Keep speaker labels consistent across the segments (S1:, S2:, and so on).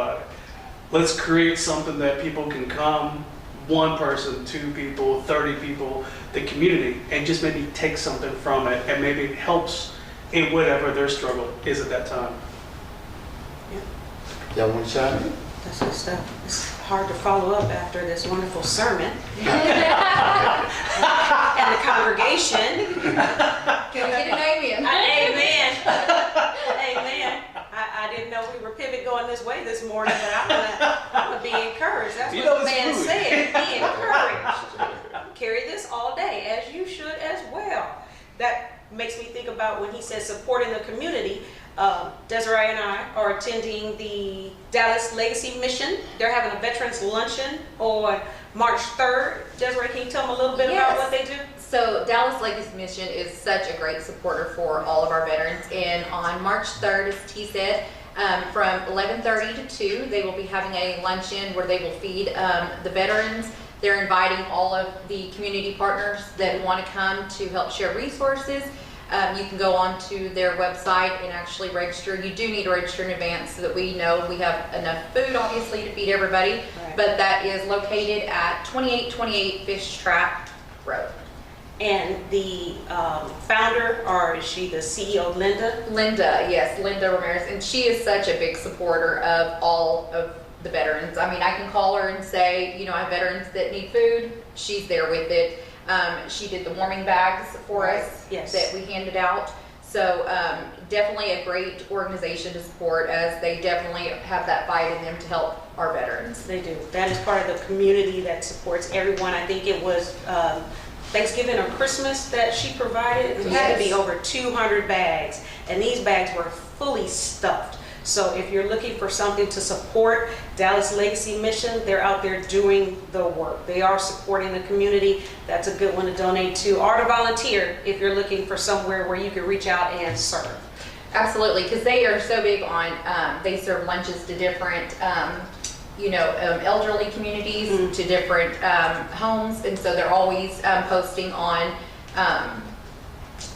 S1: about it. Let's create something that people can come, one person, 2 people, 30 people, the community, and just maybe take something from it, and maybe it helps in whatever their struggle is at that time.
S2: Y'all want to chime in?
S3: That's good stuff. It's hard to follow up after this wonderful sermon. And the congregation.
S4: Can we get an amen?
S3: Amen. Amen. I didn't know we were pivot going this way this morning, but I'm gonna be encouraged. That's what the man said. Be encouraged. Carry this all day, as you should as well. That makes me think about when he says supporting the community. Desiree and I are attending the Dallas Legacy Mission. They're having a veterans luncheon on March 3rd. Desiree, can you tell them a little bit about what they do?
S4: So Dallas Legacy Mission is such a great supporter for all of our veterans, and on March 3rd, as T said, from 11:30 to 2, they will be having a luncheon where they will feed the veterans. They're inviting all of the community partners that want to come to help share resources. You can go on to their website and actually register. You do need to register in advance so that we know we have enough food, obviously, to feed everybody.
S3: Right.
S4: But that is located at 2828 Fish Trap Road.
S3: And the founder, or is she the CEO, Linda?
S4: Linda, yes, Linda Ramirez. And she is such a big supporter of all of the veterans. I mean, I can call her and say, you know, I have veterans that need food. She's there with it. She did the warming bags for us that we handed out. So definitely a great organization to support, as they definitely have that fight in them to help our veterans.
S3: They do. That is part of the community that supports everyone. I think it was Thanksgiving or Christmas that she provided. It had to be over 200 bags, and these bags were fully stuffed. So if you're looking for something to support Dallas Legacy Mission, they're out there doing the work. They are supporting the community. That's a good one to donate to, or to volunteer if you're looking for somewhere where you can reach out and serve.
S4: Absolutely, because they are so big on, they serve lunches to different, elderly communities, to different homes, and so they're always posting on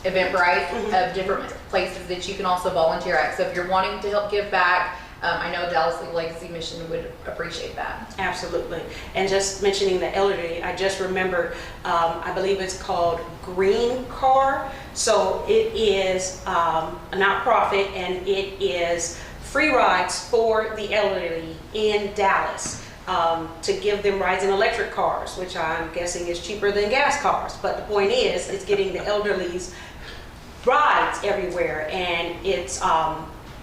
S4: Eventbrite of different places that you can also volunteer at. So if you're wanting to help give back, I know Dallas Legacy Mission would appreciate that.
S3: Absolutely. And just mentioning the elderly, I just remember, I believe it's called Green Car. So it is a nonprofit, and it is free rides for the elderly in Dallas. To give them rides in electric cars, which I'm guessing is cheaper than gas cars. But the point is, it's getting the elderly's rides everywhere, and it's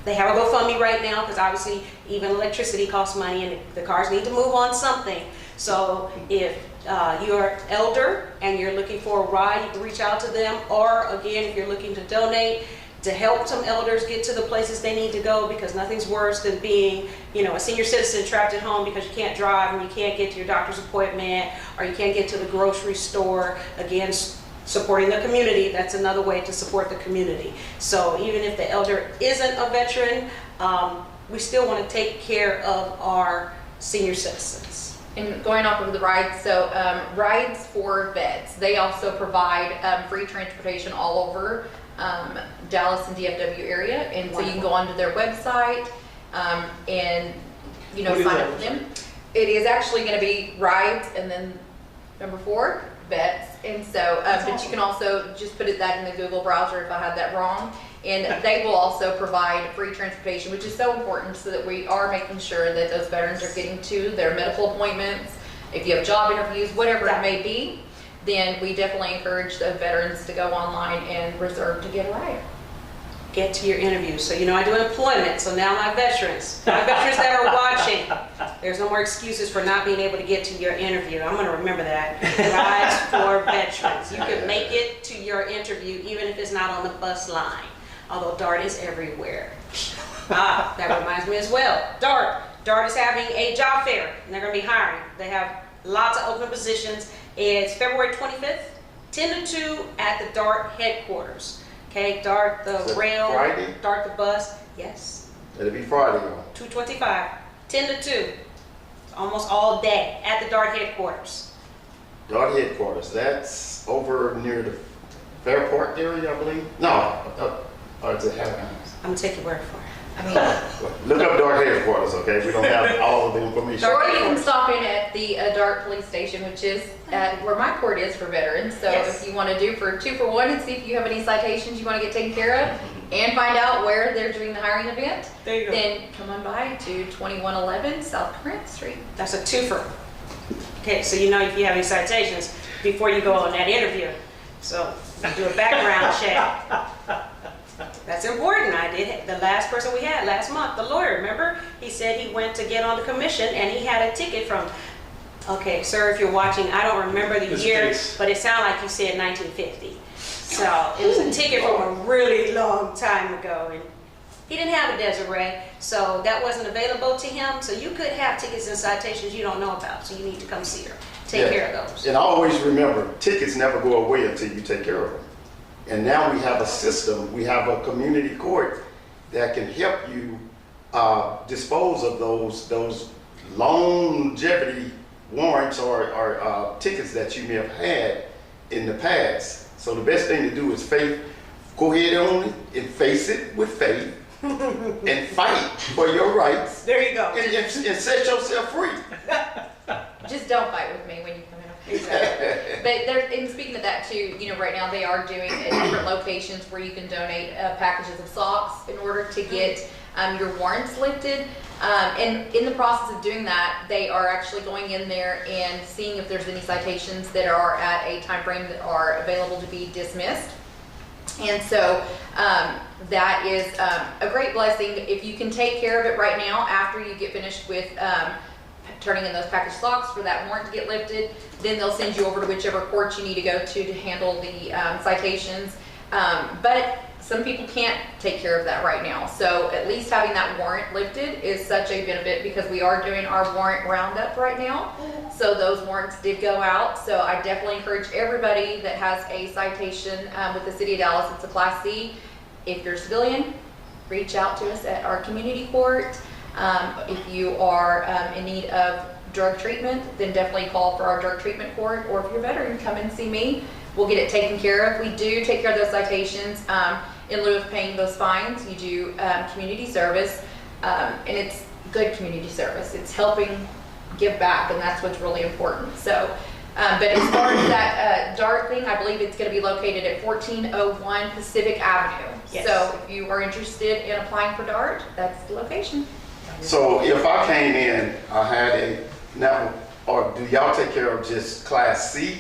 S3: they have a GoFundMe right now, because obviously even electricity costs money, and the cars need to move on something. So if you're elder and you're looking for a ride, you can reach out to them. Or again, if you're looking to donate to help some elders get to the places they need to go, because nothing's worse than being, a senior citizen trapped at home because you can't drive and you can't get to your doctor's appointment, or you can't get to the grocery store. Again, supporting the community, that's another way to support the community. So even if the elder isn't a veteran, we still want to take care of our senior citizens.
S4: And going off of the rides, so rides for vets, they also provide free transportation all over Dallas and DFW area, and so you can go onto their website and sign up with them. It is actually going to be rides, and then number 4, vets. And so but you can also just put that in the Google browser if I had that wrong, and they will also provide free transportation, which is so important, so that we are making sure that those veterans are getting to their medical appointments. If you have job interviews, whatever it may be, then we definitely encourage the veterans to go online and reserve to get a ride.
S3: Get to your interview. So I do employment, so now my veterans that are watching, there's no more excuses for not being able to get to your interview. I'm going to remember that. Rides for veterans. You can make it to your interview even if it's not on the bus line, although DART is everywhere. That reminds me as well. DART is having a job fair, and they're going to be hiring. They have lots of open positions. It's February 25th, 10 to 2 at the DART headquarters. Okay, DART the rail,
S2: Friday?
S3: DART the bus. Yes.
S2: It'll be Friday, y'all.
S3: 2:25, 10 to 2. Almost all day at the DART headquarters.
S2: DART headquarters, that's over near the Fairport area, I believe. No, or is it Haverhams?
S3: I'm gonna take your word for it. I mean,
S2: Look up DART headquarters, okay? We don't have all of the information.
S4: Or you can stop in at the DART police station, which is at where my court is for veterans. So
S3: Yes.
S4: if you want to do for 2-for-1 and see if you have any citations you want to get taken care of and find out where they're doing the hiring event,
S3: there you go.
S4: then come on by to 2111 South Corinth Street.
S3: That's a twofer. Okay, so you know if you have any citations before you go on that interview. So do a background check. That's important. I did. The last person we had last month, the lawyer, remember? He said he went to get on the commission and he had a ticket from, okay, sir, if you're watching, I don't remember the
S1: His
S3: year,
S1: face.
S3: but it sounded like you said 1950. So it was a ticket from a really long time ago. And he didn't have a Desiree, so that wasn't available to him. So you could have tickets and citations you don't know about. So you need to come see her. Take care of those.
S2: And always remember, tickets never go away until you take care of them. And now we have a system, we have a community court that can help you dispose of those longevity warrants or tickets that you may have had in the past. So the best thing to do is go ahead on it and face it with faith and fight for your rights
S3: There you go.
S2: and set yourself free.
S4: Just don't fight with me when you come in.
S3: Exactly.
S4: But and speaking of that too, right now they are doing at different locations where you can donate packages of socks in order to get your warrants lifted. And in the process of doing that, they are actually going in there and seeing if there's any citations that are at a time frame that are available to be dismissed. And so that is a great blessing. If you can take care of it right now after you get finished with turning in those packaged socks for that warrant to get lifted, then they'll send you over to whichever court you need to go to handle the citations. But some people can't take care of that right now. So at least having that warrant lifted is such a benefit because we are doing our warrant roundup right now. So those warrants did go out. So I definitely encourage everybody that has a citation with the City of Dallas, it's a Class C. If you're a civilian, reach out to us at our community court. If you are in need of drug treatment, then definitely call for our drug treatment court. Or if you're a veteran, come and see me. We'll get it taken care of. We do take care of those citations. In lieu of paying those fines, you do community service, and it's good community service. It's helping give back, and that's what's really important. So, but as far as that DART thing, I believe it's going to be located at 1401 Pacific Avenue.
S3: Yes.
S4: So if you are interested in applying for DART, that's the location.
S2: So if I came in, I had or do y'all take care of just Class C?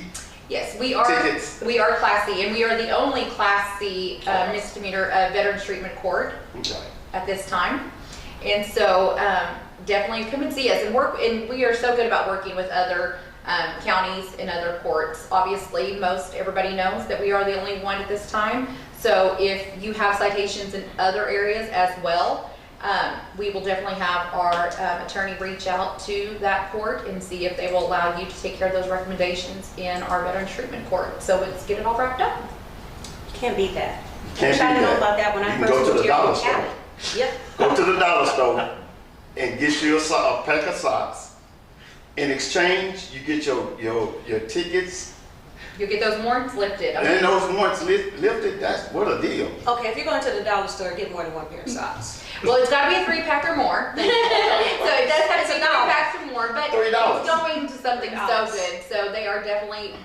S4: Yes, we are.
S2: Tickets.
S4: We are Class C, and we are the only Class C misdemeanor Veterans Treatment Court
S2: Okay.
S4: at this time. And so definitely come and see us and work. And we are so good about working with other counties and other courts. Obviously, everybody knows that we are the only one at this time. So if you have citations in other areas as well, we will definitely have our attorney reach out to that court and see if they will allow you to take care of those recommendations in our Veterans Treatment Court. So let's get it all wrapped up.
S3: Can't beat that.
S2: Can't
S3: I
S2: beat
S3: know
S2: that.
S3: about that when I
S2: You can
S3: first
S2: go to
S3: moved
S2: the
S3: here
S2: dollar
S3: from
S2: store.
S3: Cali. Yep.
S2: Go to the dollar store and get you a pack of socks. In exchange, you get your tickets.
S4: You'll get those warrants lifted.
S2: And those warrants lifted, what a deal.
S3: Okay, if you're going to the dollar store, get more than one pair of socks.
S4: Well, it's got to be a 3-pack or more. So it does have to be 3 packs or more, but
S2: $3.
S4: it's going to something so
S3: $3.
S4: good. So they are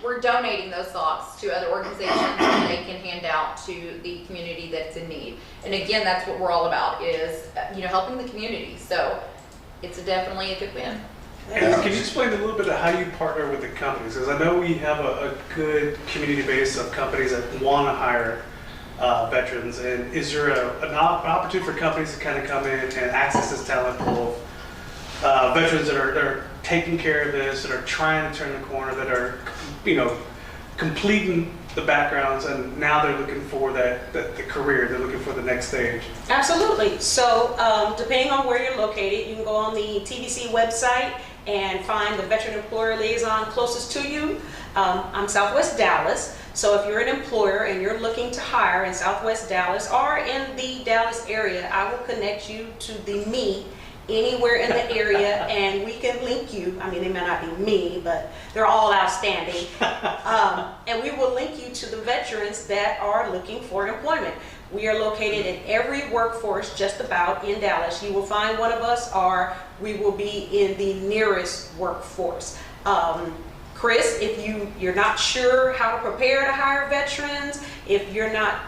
S4: we're donating those socks to other organizations that they can hand out to the community that's in need. And again, that's what we're all about is, helping the community. So it's definitely a good win.
S1: And can you explain a little bit of how you partner with the companies? Because I know we have a good community base of companies that want to hire veterans. And is there an opportunity for companies to kind of come in and access this talent pool of veterans that are taking care of this, that are trying to turn the corner, that are, completing the backgrounds, and now they're looking for the career, they're looking for the next stage?
S3: Absolutely. So depending on where you're located, you can go on the TVC website and find the Veteran Employer Liaison closest to you. I'm Southwest Dallas. So if you're an employer and you're looking to hire in Southwest Dallas or in the Dallas area, I will connect you to the me anywhere in the area, and we can link you. I mean, they may not be me, but they're all outstanding. And we will link you to the veterans that are looking for employment. We are located in every workforce just about in Dallas. You will find one of us, or we will be in the nearest workforce. Chris, if you're not sure how to prepare to hire veterans, if you're not,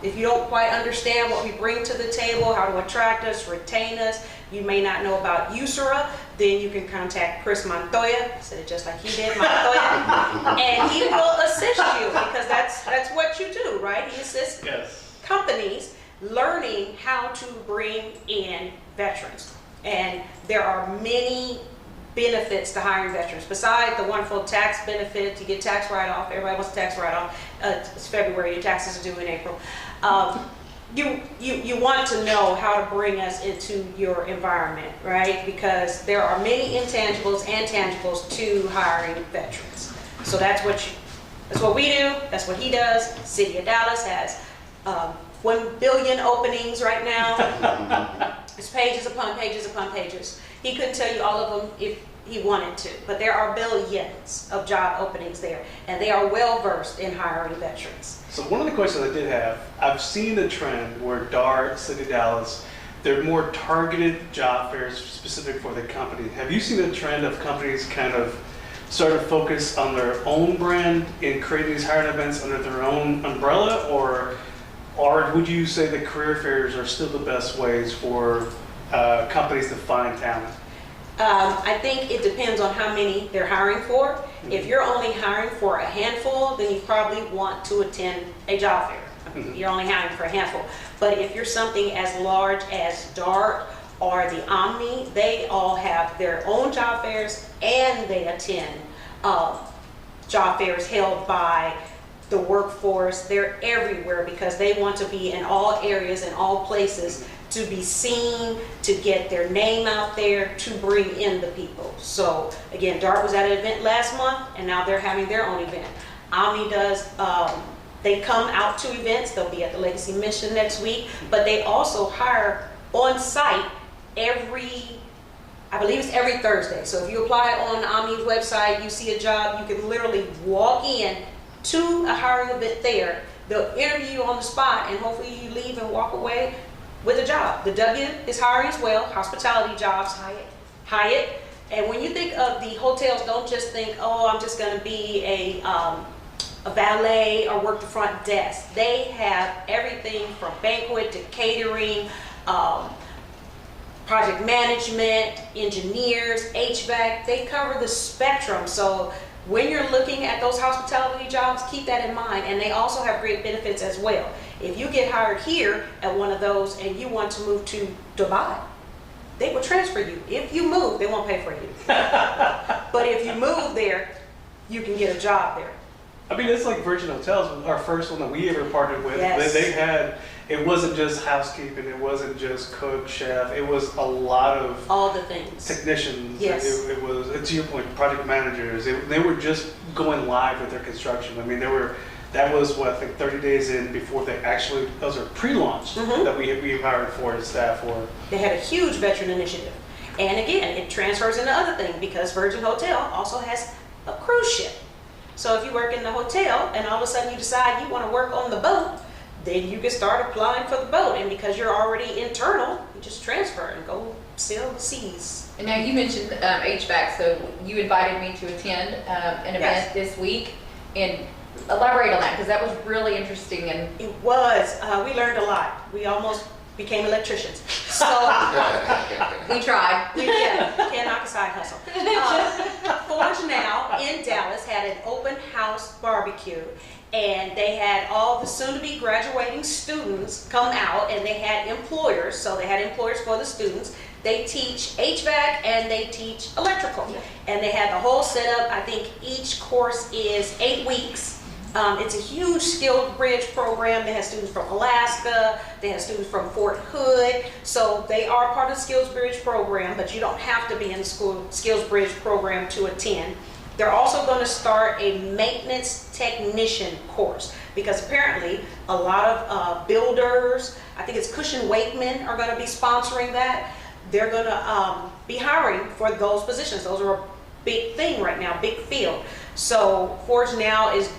S3: if you don't quite understand what we bring to the table, how to attract us, retain us, you may not know about USERA, then you can contact Chris Montoya, I said it just like he did, Montoya, and he will assist you, because that's what you do, right? He assists companies learning how to bring in veterans. And there are many benefits to hiring veterans. Besides the wonderful tax benefits, you get tax write-off. Everybody wants a tax write-off. It's February, your taxes are due in April. You want to know how to bring us into your environment, right? Because there are many intangibles and tangibles to hiring veterans. So that's what we do. That's what he does. City of Dallas has 1 billion openings right now. It's pages upon pages upon pages. He couldn't tell you all of them if he wanted to, but there are billions of job openings there, and they are well versed in hiring veterans.
S1: So one of the questions I did have, I've seen the trend where DART, City of Dallas, they're more targeted job fairs specific for the company. Have you seen a trend of companies kind of sort of focus on their own brand in creating these hiring events under their own umbrella, or would you say that career fairs are still the best ways for companies to find talent?
S3: I think it depends on how many they're hiring for. Mm-hmm. If you're only hiring for a handful, then you probably want to attend a job fair. Mm-hmm. You're only hiring for a handful. But if you're something as large as DART or the Omni, they all have their own job fairs, and they attend job fairs held by the workforce. They're everywhere because they want to be in all areas and all places to be seen, to get their name out there, to bring in the people. So again, DART was at an event last month, and now they're having their own event. Omni does, they come out to events. They'll be at the Legacy Mission next week, but they also hire on site I believe it's every Thursday. So if you apply on Omni's website, you see a job, you can literally walk in to a hiring event there. They'll interview you on the spot, and hopefully you leave and walk away with a job. The W is hiring as well, hospitality jobs, Hyatt. And when you think of the hotels, don't just think, oh, I'm just going to be a valet or work the front desk. They have everything from banquet to catering, project management, engineers, HVAC. They cover the spectrum. So when you're looking at those hospitality jobs, keep that in mind. And they also have great benefits as well. If you get hired here at one of those and you want to move to Dubai, they will transfer you. If you move, they won't pay for you. But if you move there, you can get a job there.
S1: I mean, it's like Virgin Hotels, our first one that we ever partnered with.
S3: Yes.
S1: They had, it wasn't just housekeeping, it wasn't just cook, chef, it was a lot of
S3: all the things.
S1: Technicians.
S3: Yes.
S1: It was, to your point, project managers. They were just going live with their construction. I mean, that was what, I think 30 days in before they actually, those are pre-launch that we hired for the staff for.
S3: They had a huge veteran initiative. And again, it transfers into other things because Virgin Hotel also has a cruise ship. So if you work in the hotel and all of a sudden you decide you want to work on the boat, then you can start applying for the boat. And because you're already internal, you just transfer and go sail the seas.
S4: And now you mentioned HVAC, so you invited me to attend an event this week. And elaborate on that, because that was really interesting. And
S3: it was. We learned a lot. We almost became electricians. So
S4: we tried.
S3: Can't knock a side hustle. Forge Now in Dallas had an open house barbecue, and they had all the soon-to-be graduating students come out, and they had employers. So they had employers for the students. They teach HVAC and they teach electrical, and they had the whole setup. I think each course is 8 weeks. It's a huge skilled bridge program. They have students from Alaska, they have students from Fort Hood, so they are part of the skills bridge program, but you don't have to be in the skills bridge program to attend. They're also going to start a maintenance technician course because apparently a lot of builders, I think it's Cushman Wakeman, are going to be sponsoring that. They're going to be hiring for those positions. Those are a big thing right now, big field. So Forge Now is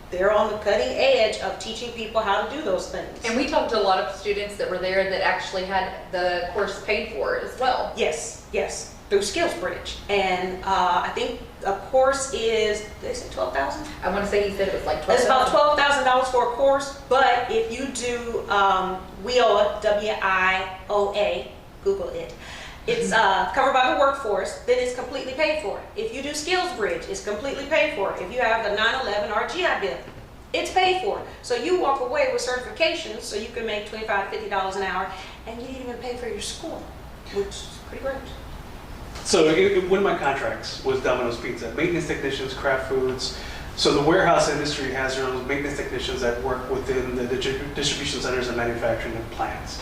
S3: they're on the cutting edge of teaching people how to do those things.
S4: And we talked to a lot of students that were there that actually had the course paid for as well.
S3: Yes, yes, through Skills Bridge. And I think a course is, did they say 12,000?
S4: I want to say he said it was like 12,000.
S3: It's about $12,000 for a course, but if you do WIOA, W-I-O-A, Google it, it's covered by the workforce, then it's completely paid for. If you do Skills Bridge, it's completely paid for. If you have the 911 or GI Bill, it's paid for. So you walk away with certifications so you can make $25, $50 an hour, and you didn't even pay for your school, which is pretty great.
S1: So one of my contracts was Domino's Pizza, maintenance technicians, craft foods. So the warehouse industry has their own maintenance technicians that work within the distribution centers and manufacturing plants.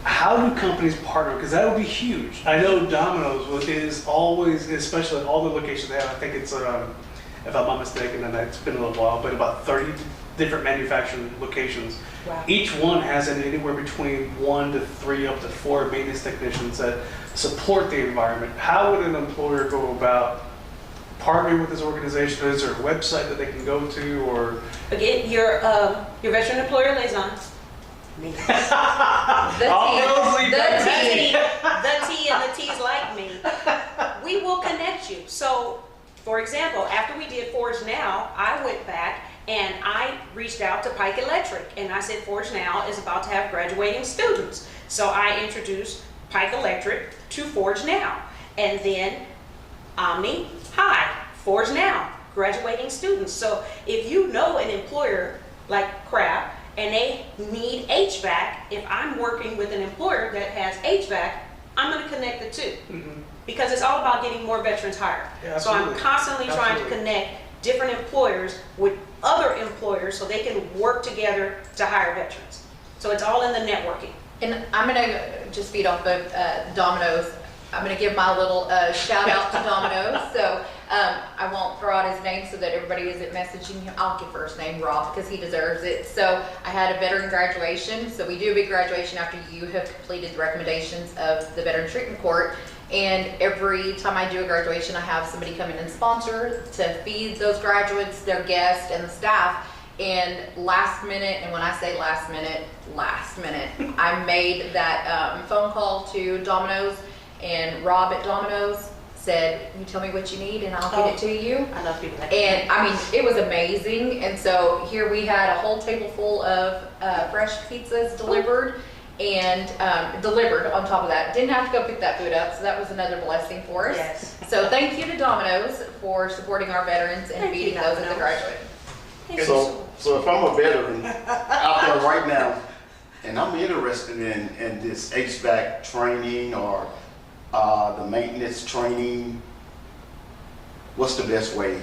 S1: How do companies partner? Because that would be huge. I know Domino's is always, especially at all the locations they have, I think it's, if I'm not mistaken, and it's been a little while, but about 30 different manufacturing locations.
S3: Wow.
S1: Each one has anywhere between 1 to 3 up to 4 maintenance technicians that support the environment. How would an employer go about partnering with this organization? Is there a website that they can go to, or?
S3: Again, your veteran employer liaison. Me.
S4: The T and the T's like me.
S3: We will connect you. So, for example, after we did Forge Now, I went back and I reached out to Pike Electric and I said Forge Now is about to have graduating students. So I introduced Pike Electric to Forge Now. And then Omni, hi, Forge Now, graduating students. So if you know an employer like Kraft and they need HVAC, if I'm working with an employer that has HVAC, I'm going to connect the two.
S1: Mm-hmm.
S3: Because it's all about getting more veterans hired.
S1: Yeah,
S3: so I'm constantly trying to connect different employers with other employers so they can work together to hire veterans. So it's all in the networking.
S4: And I'm going to just feed off of Domino's. I'm going to give my little shout out to Domino's. So I won't throw out his name so that everybody isn't messaging him. I'll give first name Rob because he deserves it. So I had a veteran graduation. So we do a big graduation after you have completed the recommendations of the Veteran Treatment Court. And every time I do a graduation, I have somebody come in and sponsor to feed those graduates, their guests, and the staff. And last minute, and when I say last minute, I made that phone call to Domino's, and Rob at Domino's said, you tell me what you need and I'll get it to you.
S3: I love people like
S4: And I mean, it was amazing. And so here we had a whole table full of fresh pizzas delivered. And delivered on top of that. Didn't have to go pick that food up, so that was another blessing for us.
S3: Yes.
S4: So thank you to Domino's for supporting our veterans and
S3: Thank you,
S4: feeding those at the
S3: Domino's.
S4: graduate.
S2: So if I'm a veteran out there right now, and I'm interested in this HVAC training or the maintenance training, what's the best way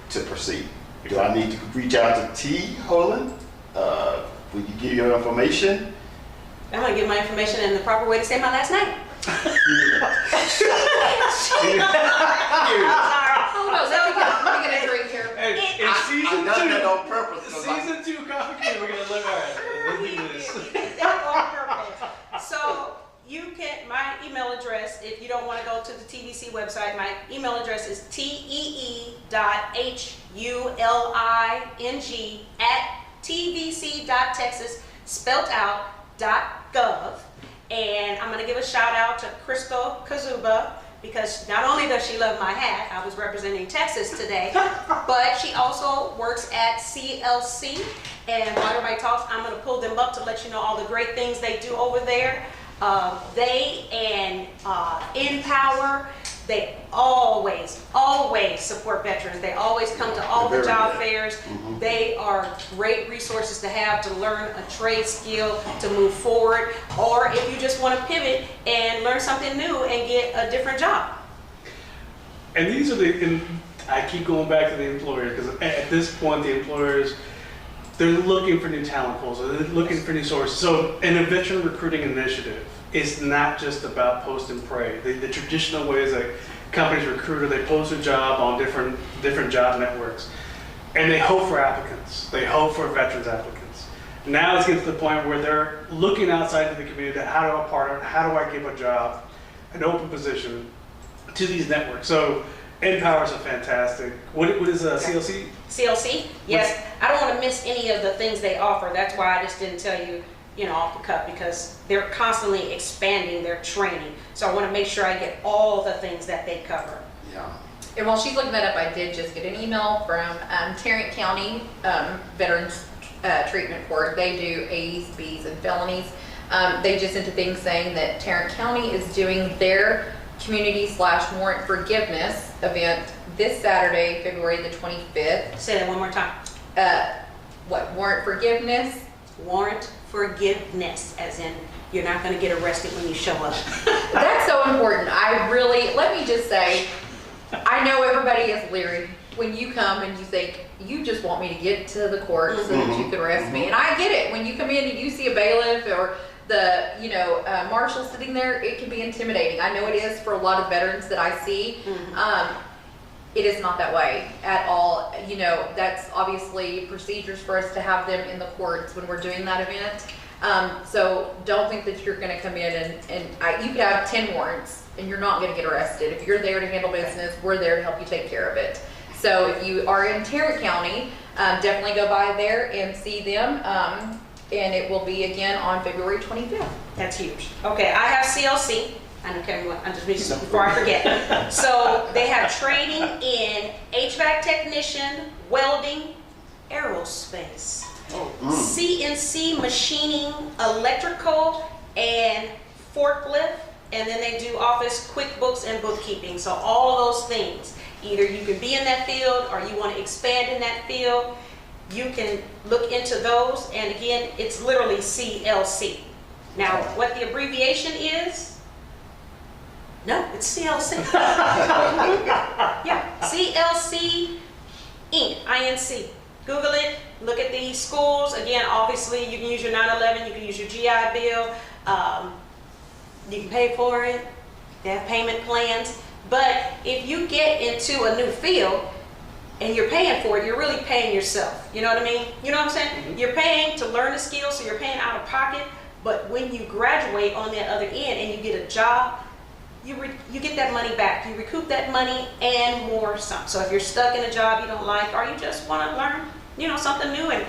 S2: to proceed? Do I need to reach out to T. Holland? Will you give your information?
S3: I'm going to give my information in the proper way to say my last name.
S4: Hold on, let me get a drink here.
S1: Hey,
S3: It-
S1: in
S2: I
S1: season
S2: done that
S1: 2,
S2: on purpose. 'Cause
S1: season 2 coffee cream, we're gonna look at it. Let's do this.
S3: On purpose. So you can, my email address, if you don't want to go to the TVC website, my email address is TEE.HULING@tvc.texas, spelled out, .gov. And I'm going to give a shout out to Crystal Kazuba, because not only does she love my hat, I was representing Texas today, but she also works at CLC. And while everybody talks, I'm going to pull them up to let you know all the great things they do over there. They and Empower, they always support veterans. They always come to all the
S2: Very
S3: job
S2: good.
S3: fairs.
S2: Mhm.
S3: They are great resources to have to learn a trade skill, to move forward, or if you just want to pivot and learn something new and get a different job.
S1: And these are and I keep going back to the employer, because at this point, the employers, they're looking for new talent pools, they're looking for new sources. So in a veteran recruiting initiative, it's not just about post and pray. The traditional ways that companies recruit, they post a job on different job networks, and they hope for applicants. They hope for veterans applicants. Now it's getting to the point where they're looking outside of the community. How do I partner? How do I give a job, an open position, to these networks? So Empowers are fantastic. What is CLC?
S3: CLC, yes. I don't want to miss any of the things they offer. That's why I just didn't tell you, off the cuff, because they're constantly expanding their training. So I want to make sure I get all the things that they cover.
S2: Yeah.
S4: And while she's looking that up, I did just get an email from Tarrant County Veterans Treatment Court. They do A's, B's, and felonies. They just sent a thing saying that Tarrant County is doing their community/warrant forgiveness event this Saturday, February the 25th.
S3: Say that one more time.
S4: Warrant forgiveness?
S3: Warrant forgiveness, as in you're not going to get arrested when you show up.
S4: That's so important. Let me just say, I know everybody is leery when you come and you think, you just want me to get to the court so that you can arrest me. And I get it. When you come in and you see a bailiff or the marshal sitting there, it can be intimidating. I know it is for a lot of veterans that I see. It is not that way at all. That's obviously procedures for us to have them in the courts when we're doing that event. So don't think that you're going to come in and you could have 10 warrants and you're not going to get arrested. If you're there to handle business, we're there to help you take care of it. So if you are in Tarrant County, definitely go by there and see them. And it will be again on February 25th.
S3: That's huge. Okay, I have CLC. I don't care what, I'm just reading something before I forget. So they have training in HVAC technician, welding, aerospace, CNC machining, electrical, and forklift. And then they do office, QuickBooks, and bookkeeping. So all of those things. Either you can be in that field or you want to expand in that field. You can look into those. And again, it's literally CLC. Now, what the abbreviation is? No, it's CLC. Yeah, CLC Inc. INC. Google it. Look at these schools. Again, obviously, you can use your 9/11. You can use your GI Bill. You can pay for it. They have payment plans. But if you get into a new field and you're paying for it, you're really paying yourself. You know what I mean? You know what I'm saying? Mm-hmm. You're paying to learn the skills, so you're paying out of pocket. But when you graduate on that other end and you get a job, you get that money back. You recoup that money and more some. So if you're stuck in a job you don't like, or you just want to learn, something new, and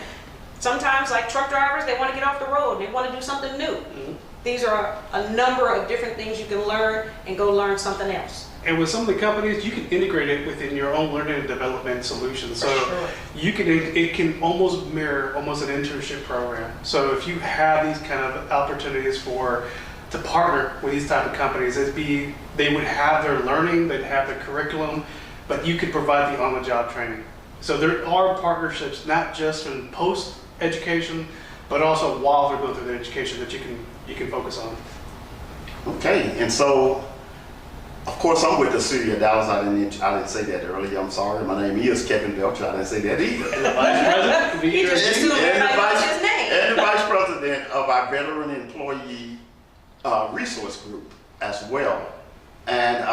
S3: sometimes like truck drivers, they want to get off the road and they want to do something new. Mm-hmm. These are a number of different things you can learn and go learn something else.
S1: And with some of the companies, you can integrate it within your own learning and development solution. So
S3: sure.
S1: It can almost mirror an internship program. So if you have these kind of opportunities to partner with these type of companies, they would have their learning, they'd have the curriculum, but you could provide the on-the-job training. So there are partnerships, not just in post-education, but also while they're going through their education that you can focus on. Okay,
S2: and so, of course, I'm with the City of Dallas. I didn't say that earlier. I'm sorry. My name is Kevin Belcher. I didn't say that either.
S1: And the Vice President,
S3: he just assumed everybody knows his name.
S2: And the Vice President of our Veteran Employee Resource Group as well. And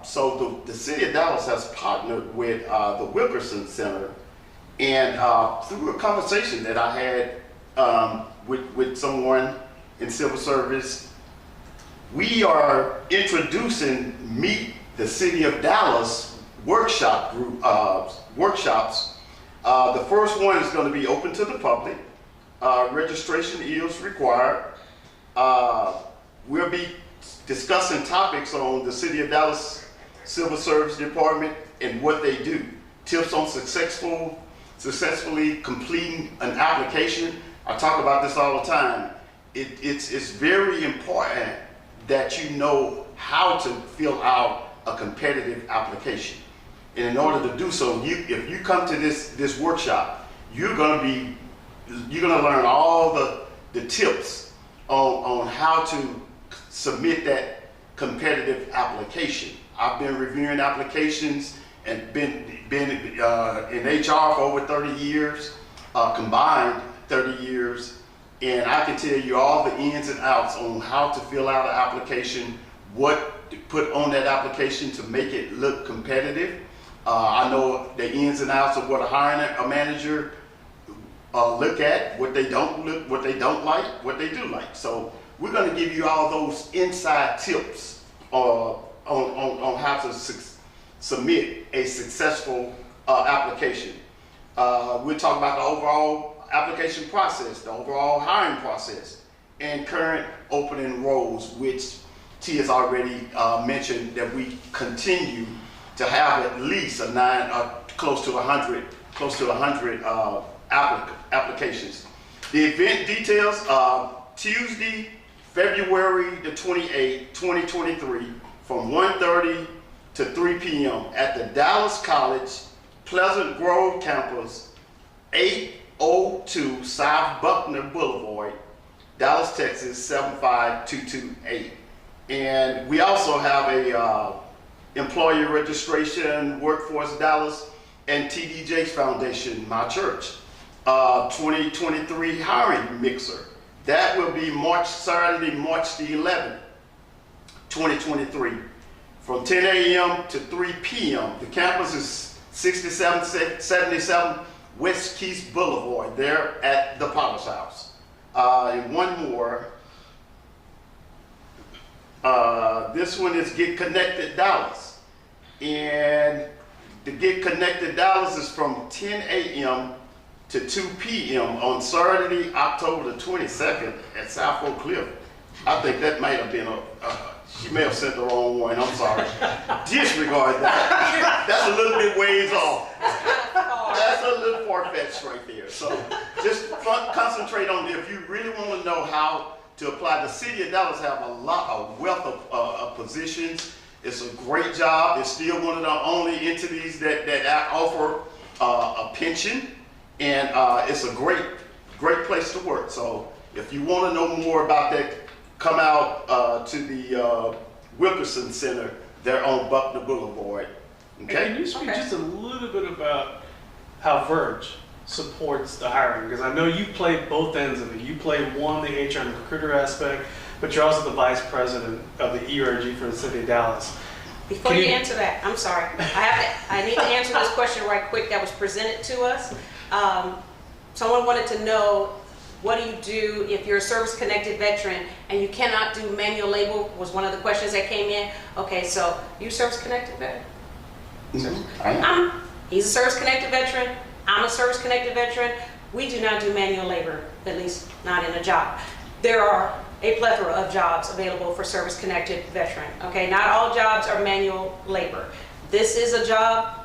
S2: so the City of Dallas has partnered with the Wilkerson Center, and through a conversation that I had with someone in civil service, we are introducing Meet the City of Dallas workshop group workshops. The first one is going to be open to the public. Registration is required. We'll be discussing topics on the City of Dallas Civil Service Department and what they do. Tips on successfully completing an application. I talk about this all the time. It's very important that you know how to fill out a competitive application. And in order to do so, if you come to this workshop, you're gonna learn all the tips on how to submit that competitive application. I've been reviewing applications and been in HR for over 30 years, combined 30 years. And I can tell you all the ins and outs on how to fill out an application, what to put on that application to make it look competitive. I know the ins and outs of what a manager look at, what they don't like, what they do like. So we're going to give you all those inside tips on how to submit a successful application. We'll talk about the overall application process, the overall hiring process, and current opening roles, which T has already mentioned that we continue to have at least close to 100 applications. The event details: Tuesday, February the 28th, 2023, from 1:30 to 3 p.m. at the Dallas College Pleasant Grove campus, 802 South Buckner Boulevard, Dallas, Texas 75228. And we also have a employee registration, Workforce Dallas, and TDJ's Foundation, my church, 2023 hiring mixer. That will be Saturday, March the 11th, 2023, from 10 a.m. to 3 p.m. The campus is 6777 West Keith Boulevard, there at the Potter's House. And one more. This one is Get Connected Dallas. And the Get Connected Dallas is from 10 a.m. to 2 p.m. on Saturday, October the 22nd at South Oak Cliff. I think that might have been she may have sent the wrong one, I'm sorry. Disregard that. That's a little bit ways off. That's a little far-fetched right there. So just concentrate on it. If you really want to know how to apply, the city of Dallas have a wealth of positions. It's a great job. It's still one of the only entities that offer a pension, and it's a great place to work. So if you want to know more about that, come out to the Wilkerson Center there on Buckner Boulevard. Okay.
S1: And can you speak just a little bit about how Verge supports the hiring? Because I know you play both ends of it. You play one, the HR and recruiter aspect, but you're also the vice president of the ERG for the city of Dallas.
S3: Before you answer that, I'm sorry. I need to answer this question right quick that was presented to us. Someone wanted to know, what do you do if you're a service-connected veteran and you cannot do manual labor, was one of the questions that came in. Okay, so you service-connected veteran? He's a service-connected veteran. I'm a service-connected veteran. We do not do manual labor, at least not in a job. There are a plethora of jobs available for service-connected veteran. Okay, not all jobs are manual labor. This is a job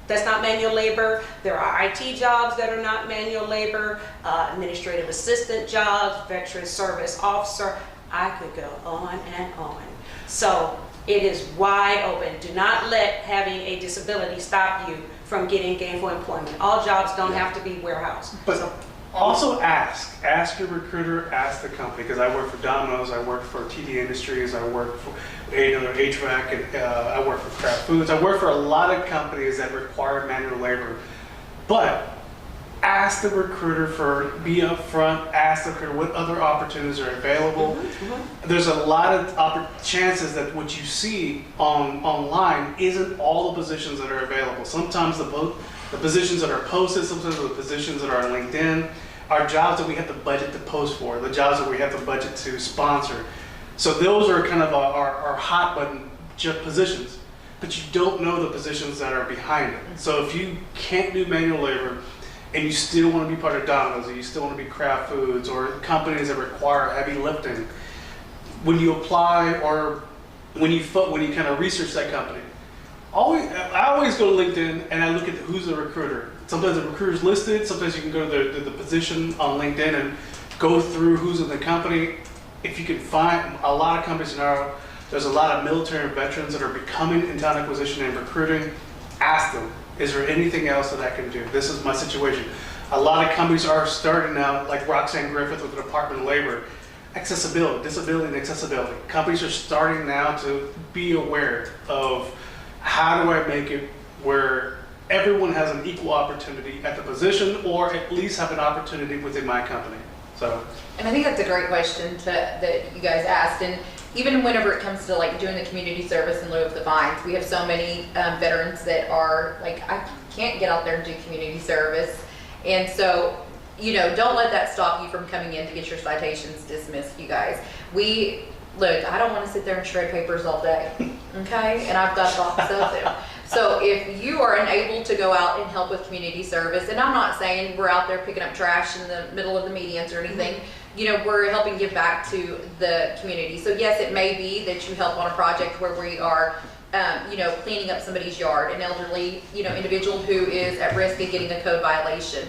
S3: that's not manual labor. There are IT jobs that are not manual labor, administrative assistant jobs, veteran service officer. I could go on and on. So it is wide open. Do not let having a disability stop you from getting gainful employment. All jobs don't have to be warehouse.
S1: But also ask your recruiter, ask the company, because I work for Domino's, I work for TD Industries, I work for HVAC, and I work for Kraft Foods. I work for a lot of companies that require manual labor. But ask the recruiter be upfront, ask the recruiter what other opportunities are available. There's a lot of chances that what you see online isn't all the positions that are available. Sometimes the positions that are posted, sometimes the positions that are on LinkedIn are jobs that we have the budget to post for, the jobs that we have the budget to sponsor. So those are kind of our hot button positions, but you don't know the positions that are behind it. So if you can't do manual labor and you still want to be part of Domino's, or you still want to be Kraft Foods, or companies that require heavy lifting, when you apply or when you kind of research that company, I always go to LinkedIn and I look at who's the recruiter. Sometimes the recruiter's listed, sometimes you can go to the position on LinkedIn and go through who's in the company. If you can find a lot of companies now, there's a lot of military and veterans that are becoming in talent acquisition and recruiting. Ask them, is there anything else that I can do? This is my situation. A lot of companies are starting now, like Roxanne Griffith with the Department of Labor. Accessibility, disability and accessibility. Companies are starting now to be aware of, how do I make it where everyone has an equal opportunity at the position, or at least have an opportunity within my company? So,
S4: and I think that's a great question that you guys asked. And even whenever it comes to like doing the community service in lieu of the fines, we have so many veterans that are like, I can't get out there and do community service. And so, don't let that stop you from coming in to get your citations dismissed, you guys. Look, I don't want to sit there and shred papers all day, okay? And I've got lots of them. So if you are unable to go out and help with community service, and I'm not saying we're out there picking up trash in the middle of the medians or anything, you know, we're helping give back to the community. So yes, it may be that you help on a project where we are, you know, cleaning up somebody's yard, an elderly, you know, individual who is at risk of getting a code violation.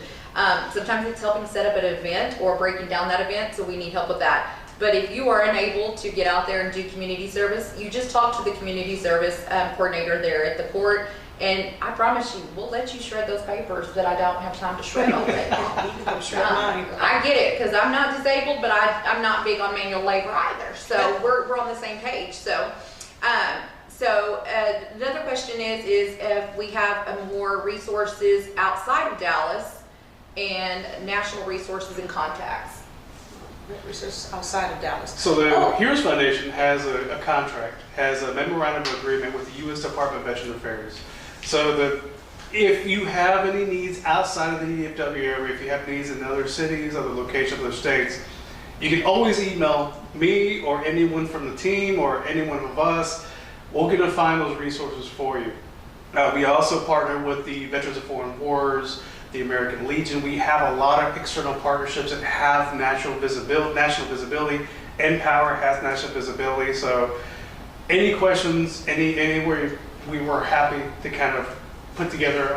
S4: Sometimes it's helping set up an event or breaking down that event, so we need help with that. But if you are unable to get out there and do community service, you just talk to the community service coordinator there at the court, and I promise you, we'll let you shred those papers that I don't have time to shred all day long.
S3: You can come shred mine.
S4: I get it, because I'm not disabled, but I'm not big on manual labor either. So we're on the same page. So, another question is if we have more resources outside of Dallas and national resources and contacts.
S3: Resources outside of Dallas.
S1: So the Heroes Foundation has a contract, has a memorandum of agreement with the U.S. Department of Veterans Affairs. So that if you have any needs outside of the DFW area, if you have needs in other cities, other locations, other states, you can always email me or anyone from the team or any one of us. We're going to find those resources for you. We also partner with the Veterans of Foreign Wars, the American Legion. We have a lot of external partnerships that have national visibility. Empower has national visibility. So any questions, anywhere, we were happy to kind of put together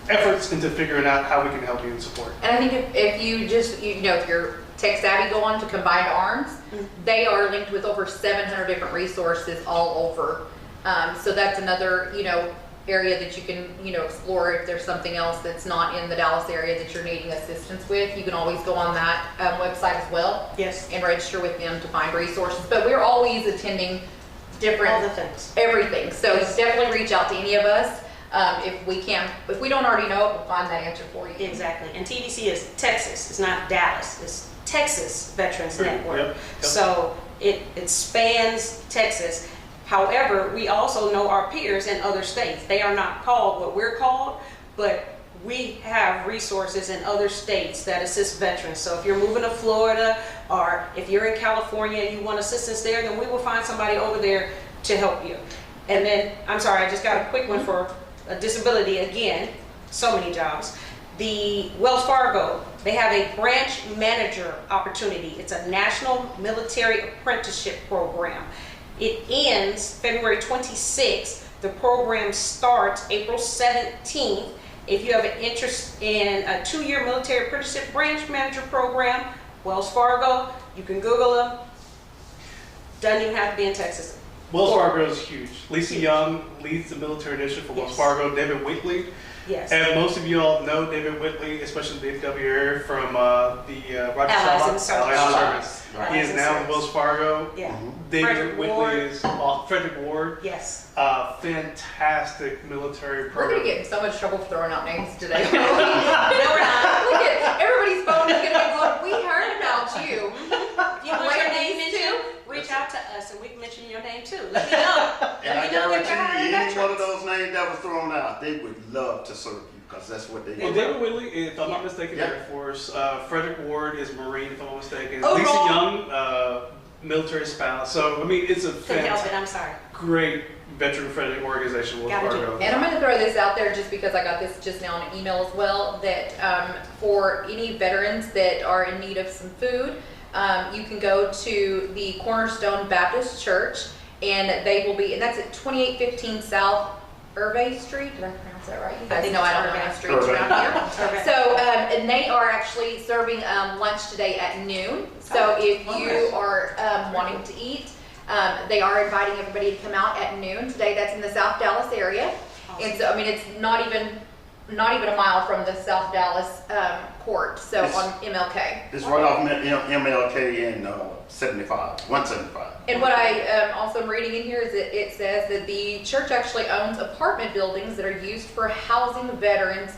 S1: efforts into figuring out how we can help you and support.
S4: And I think if you just, you know, if you're tech savvy, go on to Combined Arms. They are linked with over 700 different resources all over. So that's another, you know, area that you can, you know, explore. If there's something else that's not in the Dallas area that you're needing assistance with, you can always go on that website as well.
S3: Yes.
S4: And register with them to find resources. But we're always attending different,
S3: All the things.
S4: everything. So definitely reach out to any of us. If we don't already know it, we'll find that answer for you.
S3: Exactly. And TVC is Texas. It's not Dallas. It's Texas Veterans Network.
S1: Yep.
S3: So it spans Texas. However, we also know our peers in other states. They are not called what we're called, but we have resources in other states that assist veterans. So if you're moving to Florida or if you're in California and you want assistance there, then we will find somebody over there to help you. And then, I'm sorry, I just got a quick one for a disability again, so many jobs. The Wells Fargo, they have a branch manager opportunity. It's a national military apprenticeship program. It ends February 26th. The program starts April 17th. If you have an interest in a 2-year military apprenticeship branch manager program, Wells Fargo, you can Google them. Doesn't even have to be in Texas.
S1: Wells Fargo is huge. Lisa Young leads the military initiative for Wells
S3: Yes.
S1: Fargo. David Whitley.
S3: Yes.
S1: And most of you all know David Whitley, especially in the DFW area, from the Roger
S3: Allies
S1: Shabbat,
S3: and Service.
S1: Allies Service.
S3: Right.
S1: He is now in Wells Fargo.
S3: Yeah.
S1: David
S3: Frederick
S1: Whitley
S3: Ward.
S1: is Frederick Ward.
S3: Yes.
S1: Fantastic military
S4: We're
S1: program.
S4: gonna get in so much trouble for throwing out names today.
S3: No, we're not.
S4: Look at everybody's phone is gonna be going, we heard about you.
S3: If you want your name
S4: Ladies,
S3: mentioned, reach out to us and we can mention your name too. Let me know.
S2: And I
S3: Let me know that
S2: guarantee
S3: you're
S2: you, any one of
S3: veterans.
S2: those names that was thrown out, they would love to serve you, because that's what they
S1: Well,
S2: do.
S1: David Whitley, if I'm not
S3: Yeah.
S1: mistaken,
S2: Yeah.
S1: Air Force. Frederick Ward is Marine, if I'm not mistaken.
S3: Oh,
S1: Lisa
S3: wrong.
S1: Young, military spouse. So, I mean, it's a
S3: Couldn't help it,
S1: fantastic,
S3: I'm sorry.
S1: great veteran-friendly organization, Wells
S3: Gotta do
S1: Fargo.
S4: And I'm gonna throw this out there just because I got this just now on an email as well, that for any veterans that are in need of some food, you can go to the Cornerstone Baptist Church, and they will be, and that's at 2815 South Irvay Street. Did I pronounce that right? You guys
S3: think
S4: know I
S3: it's
S4: don't know my
S3: Irvay.
S4: streets around here.
S3: Okay.
S4: So, and they are actually serving lunch today at noon. So if you are wanting to eat, they are inviting everybody to come out at noon today. That's in the South Dallas area. And so, I mean, it's not even a mile from the South Dallas court, so
S2: It's-
S4: on MLK.
S2: It's right off MLK and 175.
S4: And what I also am reading in here is that it says that the church actually owns apartment buildings that are used for housing veterans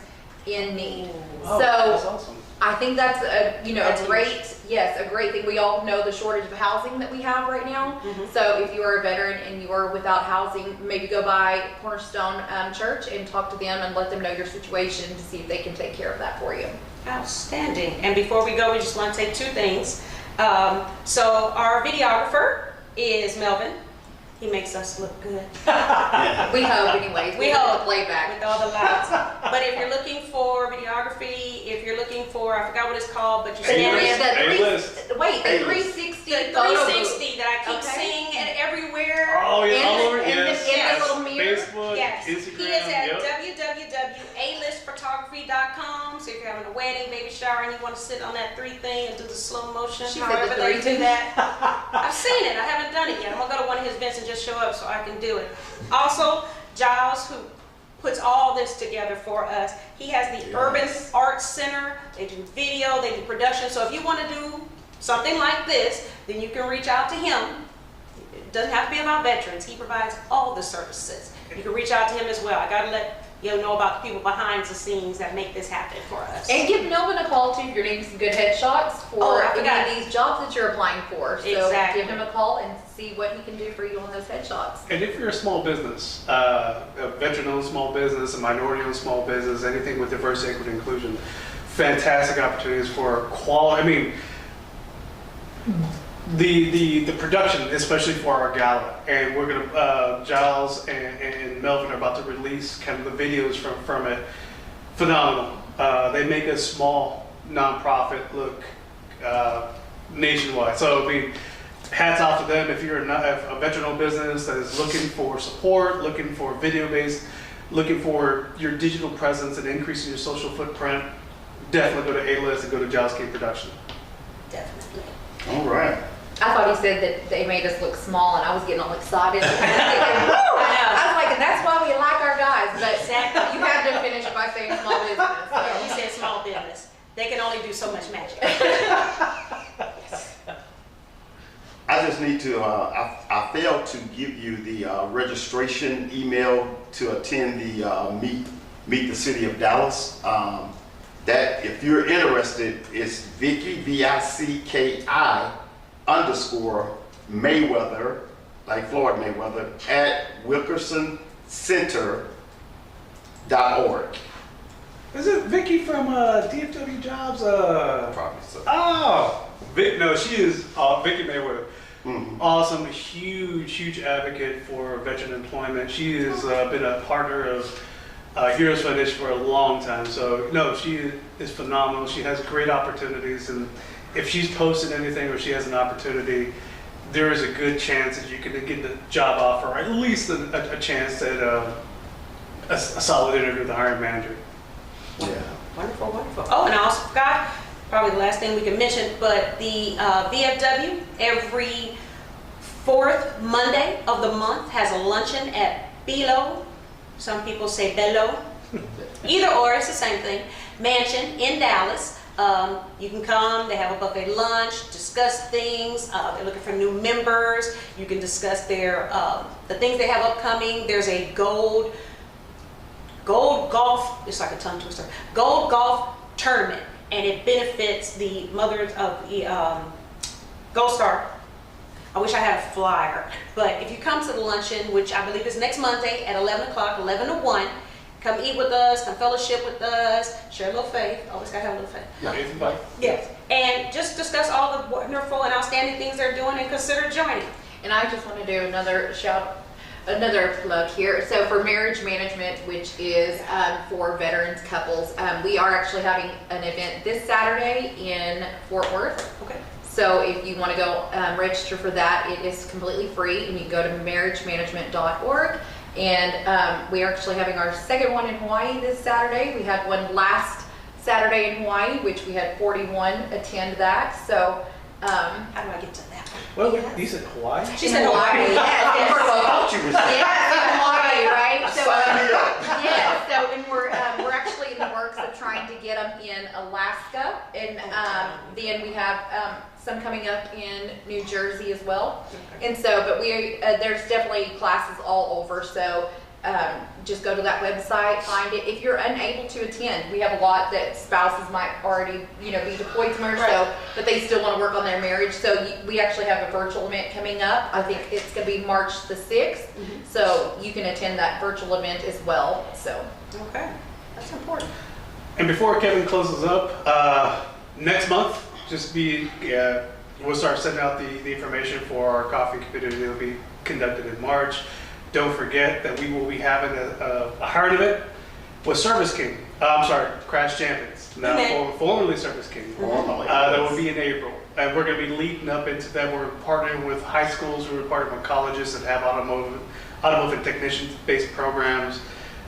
S4: in need.
S1: Oh, that's
S4: So
S1: awesome.
S4: I think that's
S3: That's
S4: a
S3: huge.
S4: great thing. We all know the shortage of housing that we have right now.
S3: Mhm.
S4: So if you are a veteran and you are without housing, maybe go by Cornerstone Church and talk to them and let them know your situation to see if they can take care of that for you.
S3: Outstanding. And before we go, we just want to take 2 things. So our videographer is Melvin. He makes us look good.
S4: We hope anyways.
S3: We
S4: look at
S3: hope.
S4: the playback.
S3: With all the lights. But if you're looking for videography, if you're looking for, I forgot what it's called, but you stand
S4: And
S3: in
S4: the
S1: A-list.
S4: the
S2: A-list.
S4: 360
S3: the
S4: photo
S3: 360 that I keep
S4: Okay.
S3: seeing it everywhere.
S1: Oh, yeah,
S4: In
S1: all
S4: the-
S1: over,
S4: in the-
S1: yes.
S4: in the
S1: Yes.
S4: little mirror?
S1: Facebook,
S3: Yes,
S1: Instagram,
S3: he is at
S1: yep.
S3: www.alistphotography.com. So if you're having a wedding, baby shower, and you want to sit on that 3 thing and do the slow motion,
S4: She said
S3: however
S4: the
S3: they
S4: 3
S3: do that. I've seen it. I haven't done it yet. I'm gonna go to one of his events and just show up so I can do it. Also, Giles, who puts all this together for us, he has the
S2: Yes.
S3: Urban Arts Center. They do video, they do production. So if you want to do something like this, then you can reach out to him. It doesn't have to be about veterans. He provides all the services. You can reach out to him as well. I gotta let you know about the people behind the scenes that make this happen for us.
S4: And give Melvin a call too if you're needing some good headshots
S3: Oh,
S4: for
S3: I
S4: any
S3: forgot.
S4: of these jobs that you're applying for. So
S3: Exactly.
S4: give him a call and see what he can do for you on those headshots.
S1: And if you're a small business, a veteran-owned small business, a minority-owned small business, anything with diversity, equity, inclusion, fantastic opportunities for quality. I mean, the production, especially for our gala, and we're gonna Giles and Melvin are about to release kind of the videos from it. Phenomenal. They make a small nonprofit look nationwide. So I mean, hats off to them. If you're a veteran-owned business that is looking for support, looking for video-based, looking for your digital presence and increasing your social footprint, definitely go to A-List and go to Giles K Production.
S3: Definitely.
S2: All right.
S4: I thought he said that they made us look small, and I was getting all excited. I was like, and that's why we like our guys. But
S3: Exactly.
S4: you had to finish by saying small business.
S3: Yeah, he said small business. They can only do so much magic.
S2: I just need to, I failed to give you the registration email to attend the Meet the City of Dallas. That, if you're interested, it's Vicky, VICKI _Mayweather, like Floyd Mayweather, at WilkersonCenter.org.
S1: Is it Vicky from DFW Jobs?
S2: Probably so.
S1: Oh, Vic. No, she is Vicky Mayweather.
S2: Mhm.
S1: Awesome, huge advocate for veteran employment. She has been a partner of Heroes Foundation for a long time. So no, she is phenomenal. She has great opportunities, and if she's posted anything or she has an opportunity, there is a good chance that you can get the job offer, or at least a chance at a solid interview with the hiring manager.
S2: Yeah.
S3: Wonderful, wonderful. Oh, and I also forgot, probably the last thing we can mention, but the VFW every 4th Monday of the month has a luncheon at Belo. Some people say Bello. Either or, it's the same thing. Mansion in Dallas. You can come, they have a buffet lunch, discuss things. They're looking for new members. You can discuss their the things they have upcoming. There's a gold golf, it's like a tongue twister, gold golf tournament, and it benefits the mothers of the Gold Star. I wish I had a flyer, but if you come to the luncheon, which I believe is next Monday at 11 o'clock, 11 to 1, come eat with us, come fellowship with us, share a little faith. Always gotta have a little faith.
S1: Nathan, bye.
S3: Yes, and just discuss all the wonderful and outstanding things they're doing and consider joining.
S4: And I just want to do another plug here. So for marriage management, which is for veterans couples, we are actually having an event this Saturday in Fort Worth.
S3: Okay.
S4: So if you want to go register for that, it is completely free, and you go to marriagemanagement.org. And we are actually having our second one in Hawaii this Saturday. We had one last Saturday in Hawaii, which we had 41 attend that. So
S3: How do I get to that one?
S1: Well,
S3: Yes.
S1: you said Hawaii?
S3: She said Hawaii.
S2: I
S3: Yes,
S2: thought you was
S4: yes, in Hawaii, right? So
S2: Sign me up.
S4: yeah, so and we're actually in the works of trying to get them in Alaska, and then we have some coming up in New Jersey as well.
S3: Okay.
S4: And so, but we there's definitely classes all over. So just go to that website, find it. If you're unable to attend, we have a lot that spouses might already be deployed somewhere, so but they still want to work on their marriage. So we actually have a virtual event coming up. I think it's going to be March the 6th. So you can attend that virtual event as well. So
S3: Okay, that's important.
S1: And before Kevin closes up, next month, we'll start sending out the information for our coffee community. It'll be conducted in March. Don't forget that we will be having a hiring event with Service King. Crash Champions. Now formerly Service King. That will be in April. And we're going to be leading up into that. We're partnering with high schools, we're partnering with colleges that have automotive technician-based programs.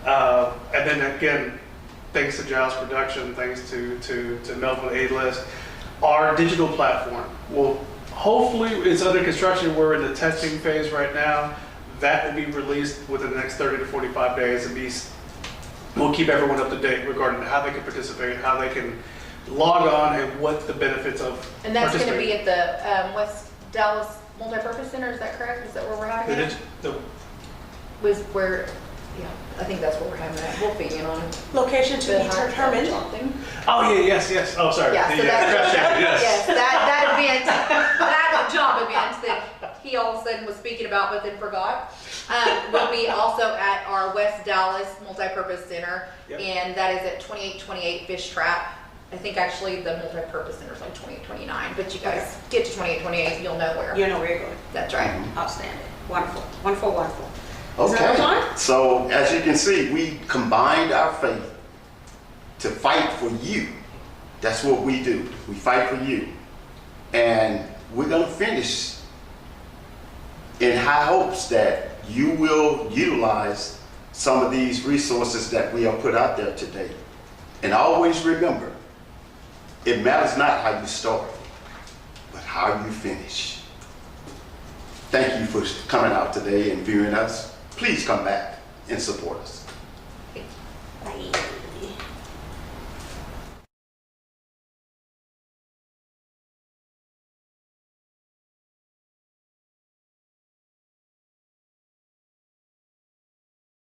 S1: And then again, thanks to Giles Production, thanks to Melville A-List, our digital platform will hopefully, it's under construction. We're in the testing phase right now. That will be released within the next 30 to 45 days and we'll keep everyone up to date regarding how they can participate, how they can log on, and what the benefits of
S4: And that's going to
S1: participating.
S4: be at the West Dallas Multipurpose Center, is that correct? Is that where we're having it? Was where, yeah, I think that's where we're having it. We'll be in on
S3: Location to
S4: the
S3: be
S4: high
S3: determined.
S4: something.
S1: Oh, yeah, yes. Oh, sorry.
S4: Yeah, so
S1: Crash Champions, yes.
S4: Yes, that event, that job event that he all of a sudden was speaking about but then forgot, will be also at our West Dallas Multipurpose Center.
S1: Yep.
S4: And that is at 2828 Fish Trap. I think actually the Multipurpose Center is like 2829, but you guys get to 2828, you'll know where.
S3: You know where you're going.
S4: That's right.
S3: Outstanding. Wonderful. Wonderful, wonderful. Is that
S2: Okay,
S3: time?
S2: so as you can see, we combined our faith to fight for you. That's what we do. We fight for you. And we're going to finish in high hopes that you will utilize some of these resources that we have put out there today. And always remember, it matters not how you start, but how you finish. Thank you for coming out today and viewing us. Please come back and support us.